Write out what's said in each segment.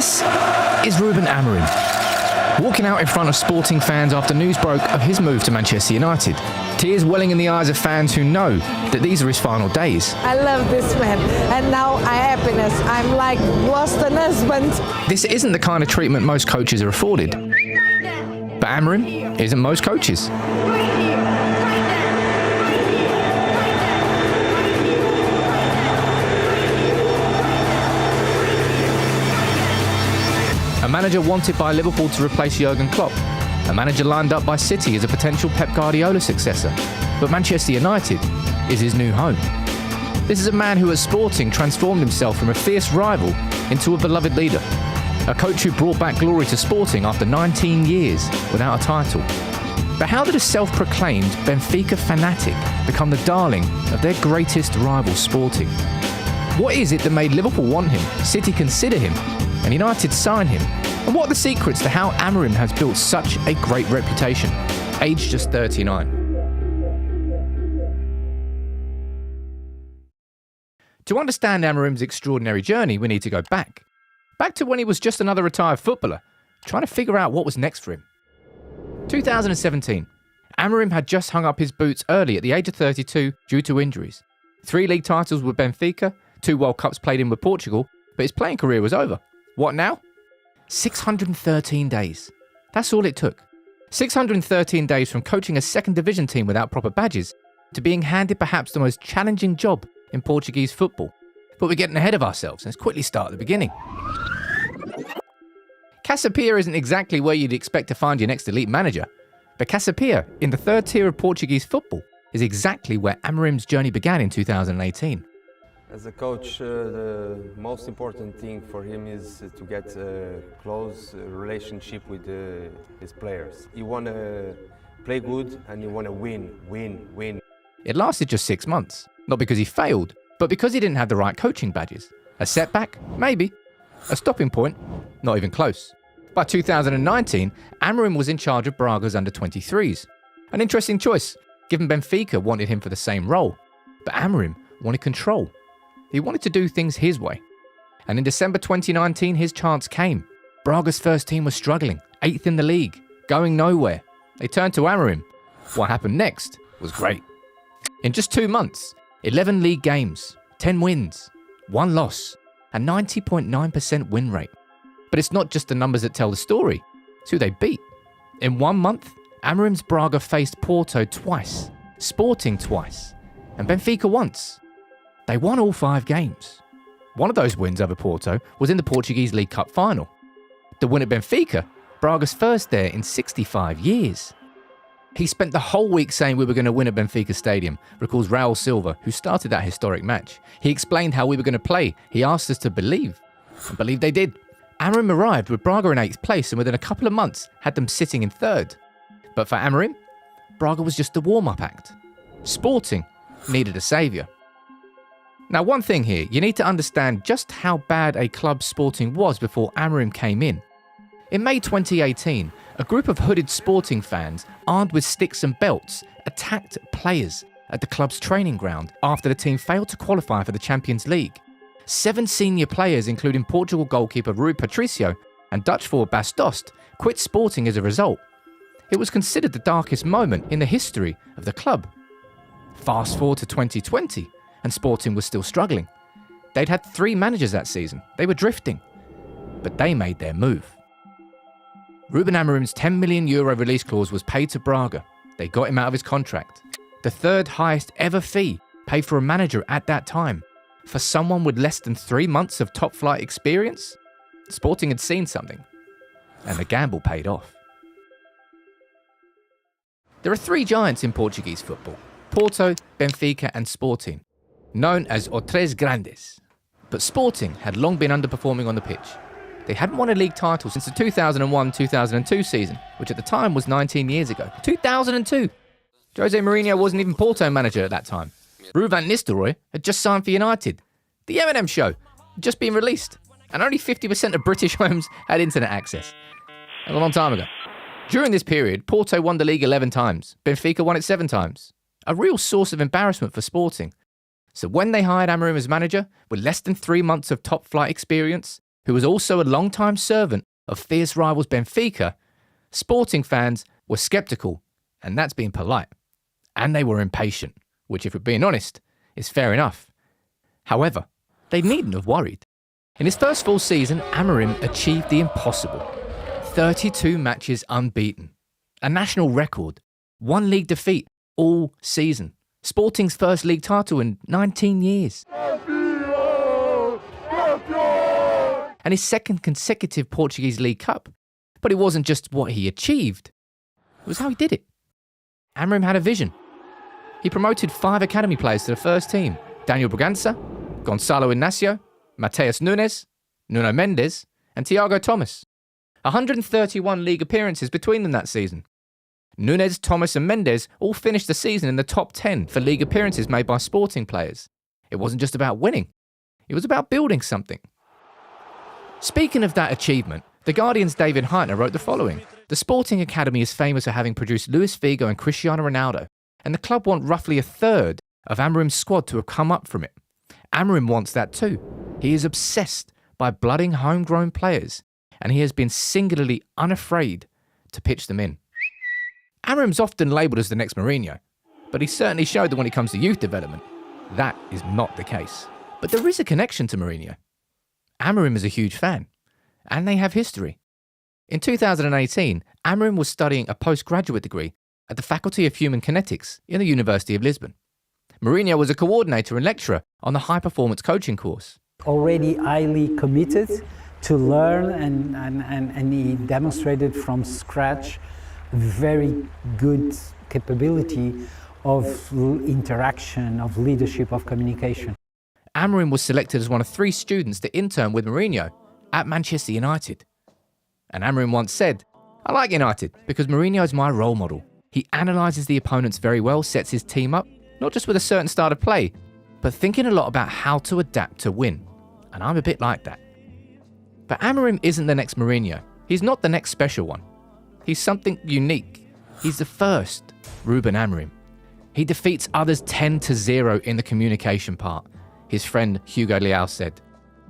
This is Ruben Amorim, walking out in front of sporting fans after news broke of his move to Manchester United. Tears welling in the eyes of fans who know that these are his final days. I love this man, and now I happiness. I'm like lost an husband. This isn't the kind of treatment most coaches are afforded. But Amorim isn't most coaches. A manager wanted by Liverpool to replace Jurgen Klopp. A manager lined up by City as a potential Pep Guardiola successor. But Manchester United is his new home. This is a man who at Sporting transformed himself from a fierce rival into a beloved leader. A coach who brought back glory to Sporting after 19 years without a title. But how did a self-proclaimed Benfica fanatic become the darling of their greatest rival Sporting? What is it that made Liverpool want him, City consider him, and United sign him? And what are the secrets to how Amorim has built such a great reputation, aged just 39? To understand Amorim's extraordinary journey, we need to go back to when he was just another retired footballer, trying to figure out what was next for him. 2017, Amorim had just hung up his boots early at the age of 32 due to injuries. 3 league titles with Benfica, 2 World Cups played in with Portugal, but his playing career was over. What now? 613 days. That's all it took. 613 days from coaching a second division team without proper badges to being handed perhaps the most challenging job in Portuguese football. But we're getting ahead of ourselves. Let's quickly start at the beginning. Casapia isn't exactly where you'd expect to find your next elite manager, but Casapia, in the third tier of Portuguese football, is exactly where Amorim's journey began in 2018. As a coach, the most important thing for him is to get a close relationship with his players. You want to play good and you want to win. It lasted just 6 months, not because he failed, but because he didn't have the right coaching badges. A setback? Maybe. A stopping point? Not even close. By 2019, Amorim was in charge of Braga's under-23s. An interesting choice, given Benfica wanted him for the same role. But Amorim wanted control. He wanted to do things his way. And in December 2019, his chance came. Braga's first team was struggling, 8th in the league, going nowhere. They turned to Amorim. What happened next was great. In just 2 months, 11 league games, 10 wins, 1 loss, a 90.9% win rate. But it's not just the numbers that tell the story, it's who they beat. In 1 month, Amorim's Braga faced Porto twice, Sporting twice, and Benfica once. They won all 5 games. One of those wins over Porto was in the Portuguese League Cup final. The win at Benfica, Braga's first there in 65 years. He spent the whole week saying we were going to win at Benfica Stadium, recalls Raul Silva, who started that historic match. He explained how we were going to play. He asked us to believe. And believe they did. Amorim arrived with Braga in 8th place and within a couple of months had them sitting in 3rd. But for Amorim, Braga was just a warm-up act. Sporting needed a saviour. Now, one thing here, you need to understand just how bad a club Sporting was before Amorim came in. In May 2018, a group of hooded Sporting fans, armed with sticks and belts, attacked players at the club's training ground after the team failed to qualify for the Champions League. 7 senior players, including Portugal goalkeeper Rui Patricio and Dutch forward Bas Dost, quit Sporting as a result. It was considered the darkest moment in the history of the club. Fast forward to 2020, and Sporting was still struggling. They'd had 3 managers that season. They were drifting. But they made their move. Ruben Amorim's €10 million release clause was paid to Braga. They got him out of his contract. The 3rd highest ever fee paid for a manager at that time. For someone with less than 3 months of top-flight experience? Sporting had seen something. And the gamble paid off. There are 3 giants in Portuguese football. Porto, Benfica and Sporting, known as Os Tres Grandes. But Sporting had long been underperforming on the pitch. They hadn't won a league title since the 2001-2002 season, which at the time was 19 years ago. 2002! Jose Mourinho wasn't even Porto manager at that time. Ruud van Nistelrooy had just signed for United. The Eminem Show had just been released. And only 50% of British homes had internet access. A long time ago. During this period, Porto won the league 11 times. Benfica won it 7 times. A real source of embarrassment for Sporting. So when they hired Amorim as manager, with less than 3 months of top-flight experience, who was also a long-time servant of fierce rivals Benfica, Sporting fans were sceptical, and that's being polite. And they were impatient, which, if we're being honest, is fair enough. However, they needn't have worried. In his first full season, Amorim achieved the impossible. 32 matches unbeaten, a national record, 1 league defeat all season, Sporting's first league title in 19 years. And his second consecutive Portuguese League Cup. But it wasn't just what he achieved, it was how he did it. Amorim had a vision. He promoted 5 academy players to the first team: Daniel Bragança, Gonçalo Inácio, Mateus Nunes, Nuno Mendes, and Thiago Thomas. 131 league appearances between them that season. Nunes, Thomas and Mendes all finished the season in the top 10 for league appearances made by Sporting players. It wasn't just about winning, it was about building something. Speaking of that achievement, The Guardian's David Heitner wrote the following: "The Sporting Academy is famous for having produced Luis Figo and Cristiano Ronaldo, and the club want roughly a third of Amorim's squad to have come up from it. Amorim wants that too. He is obsessed by blooding homegrown players, and he has been singularly unafraid to pitch them in." Amorim's often labelled as the next Mourinho, but he certainly showed that when it comes to youth development, that is not the case. But there is a connection to Mourinho. Amorim is a huge fan, and they have history. In 2018, Amorim was studying a postgraduate degree at the Faculty of Human Kinetics in the University of Lisbon. Mourinho was a coordinator and lecturer on the high-performance coaching course. Already highly committed to learn, and he demonstrated from scratch very good capability of interaction, of leadership, of communication. Amorim was selected as one of 3 students to intern with Mourinho at Manchester United. And Amorim once said, "I like United because Mourinho is my role model. He analyses the opponents very well, sets his team up, not just with a certain style of play, but thinking a lot about how to adapt to win. And I'm a bit like that." But Amorim isn't the next Mourinho. He's not the next special one. He's something unique. He's the first Ruben Amorim. He defeats others 10-0 in the communication part, his friend Hugo Leal said.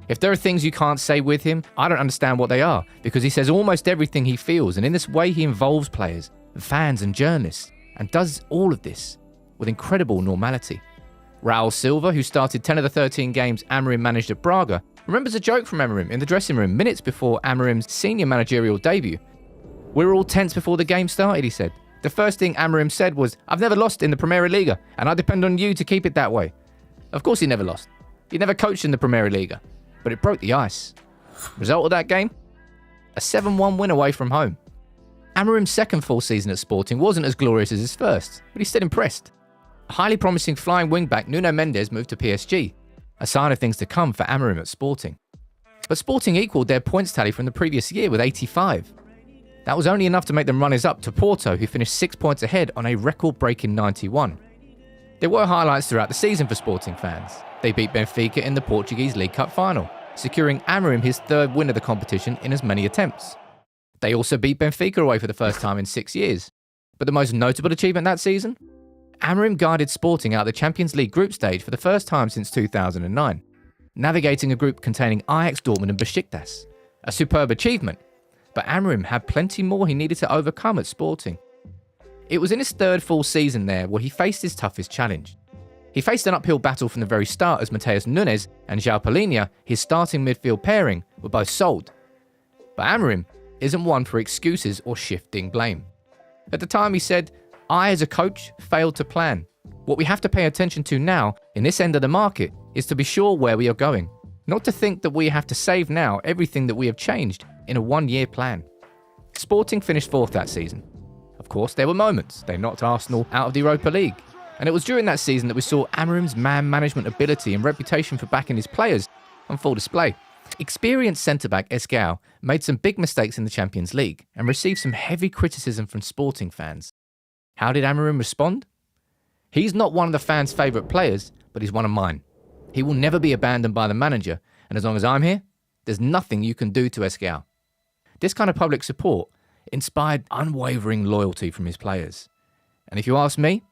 "If there are things you can't say with him, I don't understand what they are, because he says almost everything he feels, and in this way he involves players, fans and journalists, and does all of this with incredible normality." Raul Silva, who started 10 of the 13 games Amorim managed at Braga, remembers a joke from Amorim in the dressing room minutes before Amorim's senior managerial debut. "We were all tense before the game started," he said. "The first thing Amorim said was, 'I've never lost in the Primera Liga, and I depend on you to keep it that way.' Of course he never lost. He never coached in the Primera Liga, but it broke the ice. Result of that game? A 7-1 win away from home. Amorim's second full season at Sporting wasn't as glorious as his first, but he still impressed. A highly promising flying wingback Nuno Mendes moved to PSG, a sign of things to come for Amorim at Sporting. But Sporting equalled their points tally from the previous year with 85. That was only enough to make them runners-up to Porto, who finished 6 points ahead on a record-breaking 91. There were highlights throughout the season for Sporting fans. They beat Benfica in the Portuguese League Cup final, securing Amorim his 3rd win of the competition in as many attempts. They also beat Benfica away for the first time in 6 years. But the most notable achievement that season? Amorim guided Sporting out of the Champions League group stage for the first time since 2009, navigating a group containing Ajax, Dortmund and Besiktas. A superb achievement, but Amorim had plenty more he needed to overcome at Sporting. It was in his 3rd full season there where he faced his toughest challenge. He faced an uphill battle from the very start as Mateus Nunes and João Palhinha, his starting midfield pairing, were both sold. But Amorim isn't one for excuses or shifting blame. At the time he said, "I as a coach failed to plan. What we have to pay attention to now in this end of the market is to be sure where we are going, not to think that we have to save now everything that we have changed in a 1-year plan." Sporting finished 4th that season. Of course, there were moments. They knocked Arsenal out of the Europa League. And it was during that season that we saw Amorim's man management ability and reputation for backing his players on full display. Experienced centre-back Escau made some big mistakes in the Champions League and received some heavy criticism from Sporting fans. How did Amorim respond? "He's not one of the fans' favourite players, but he's one of mine. He will never be abandoned by the manager, and as long as I'm here, there's nothing you can do to Escau." This kind of public support inspired unwavering loyalty from his players. And if you ask me,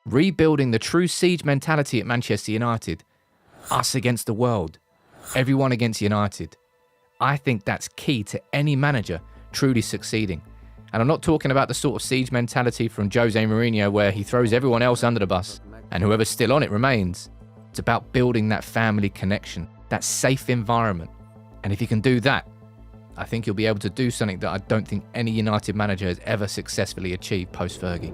rebuilding the true siege mentality at Manchester United, us against the world, everyone against United, I think that's key to any manager truly succeeding. And I'm not talking about the sort of siege mentality from Jose Mourinho where he throws everyone else under the bus and whoever's still on it remains. It's about building that family connection, that safe environment. And if you can do that, I think you'll be able to do something that I don't think any United manager has ever successfully achieved post-Fergie.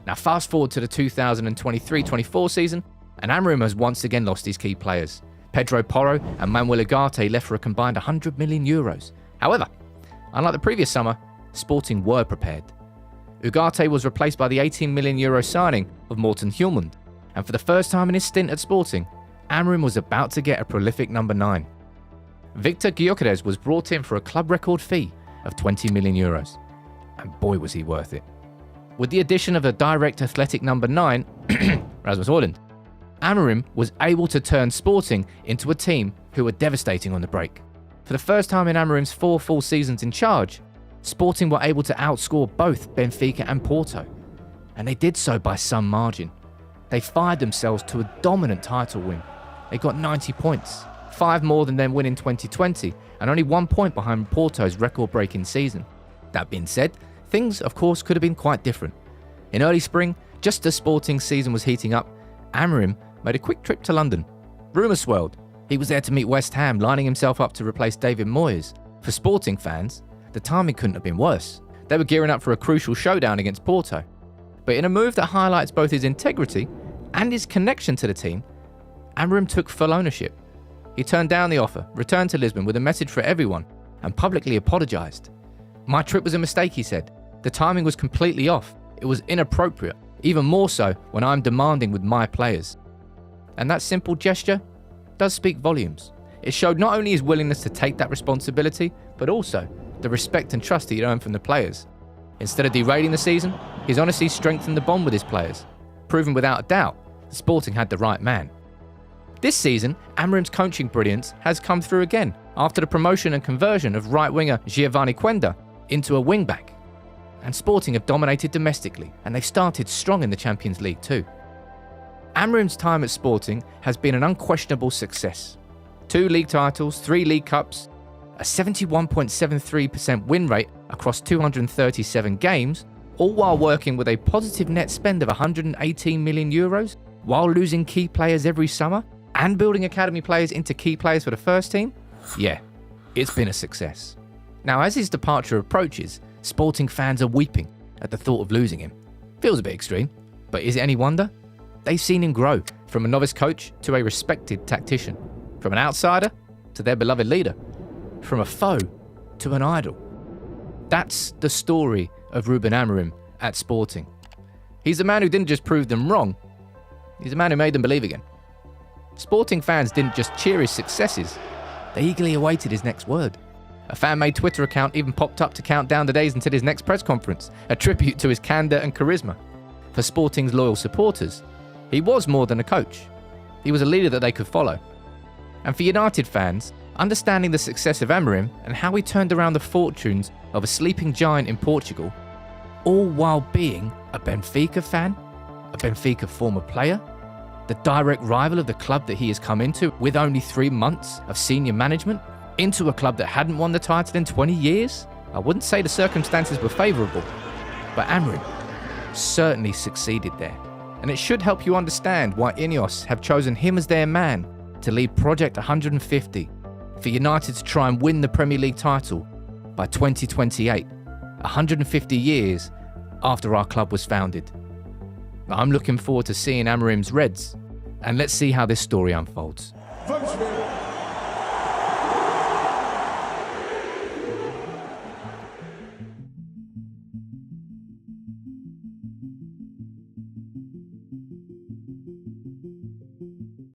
Now fast forward to the 2023-24 season, and Amorim has once again lost his key players. Pedro Porro and Manuel Ugarte left for a combined €100 million. However, unlike the previous summer, Sporting were prepared. Ugarte was replaced by the €18 million signing of Morten Hjulmand, and for the first time in his stint at Sporting, Amorim was about to get a prolific number 9. Victor Gyökeres was brought in for a club record fee of €20 million, and boy was he worth it. With the addition of a direct athletic number 9, Rasmus Højlund, Amorim was able to turn Sporting into a team who were devastating on the break. For the first time in Amorim's 4 full seasons in charge, Sporting were able to outscore both Benfica and Porto, and they did so by some margin. They fired themselves to a dominant title win. They got 90 points, 5 more than their win in 2020, and only 1 point behind Porto's record-breaking season. That being said, things of course could have been quite different. In early spring, just as Sporting's season was heating up, Amorim made a quick trip to London. Rumours swirled. He was there to meet West Ham, lining himself up to replace David Moyes. For Sporting fans, the timing couldn't have been worse. They were gearing up for a crucial showdown against Porto. But in a move that highlights both his integrity and his connection to the team, Amorim took full ownership. He turned down the offer, returned to Lisbon with a message for everyone, and publicly apologised. "My trip was a mistake," he said. "The timing was completely off. It was inappropriate, even more so when I'm demanding with my players." And that simple gesture does speak volumes. It showed not only his willingness to take that responsibility, but also the respect and trust he'd earned from the players. Instead of derailing the season, his honesty strengthened the bond with his players, proving without a doubt that Sporting had the right man. This season, Amorim's coaching brilliance has come through again after the promotion and conversion of right-winger Giovanni Quenda into a wing-back. And Sporting have dominated domestically, and they've started strong in the Champions League too. Amorim's time at Sporting has been an unquestionable success. 2 league titles, 3 league cups, a 71.73% win rate across 237 games, all while working with a positive net spend of €118 million, while losing key players every summer, and building academy players into key players for the first team. Yeah, it's been a success. Now, as his departure approaches, Sporting fans are weeping at the thought of losing him. Feels a bit extreme, but is it any wonder? They've seen him grow from a novice coach to a respected tactician, from an outsider to their beloved leader, from a foe to an idol. That's the story of Ruben Amorim at Sporting. He's the man who didn't just prove them wrong, he's the man who made them believe again. Sporting fans didn't just cheer his successes, they eagerly awaited his next word. A fan-made Twitter account even popped up to count down the days until his next press conference, a tribute to his candour and charisma. For Sporting's loyal supporters, he was more than a coach. He was a leader that they could follow. And for United fans, understanding the success of Amorim and how he turned around the fortunes of a sleeping giant in Portugal, all while being a Benfica fan, a Benfica former player, the direct rival of the club that he has come into with only 3 months of senior management, into a club that hadn't won the title in 20 years? I wouldn't say the circumstances were favourable, but Amorim certainly succeeded there. And it should help you understand why Ineos have chosen him as their man to lead Project 150 for United to try and win the Premier League title by 2028, 150 years after our club was founded. I'm looking forward to seeing Amorim's Reds, and let's see how this story unfolds.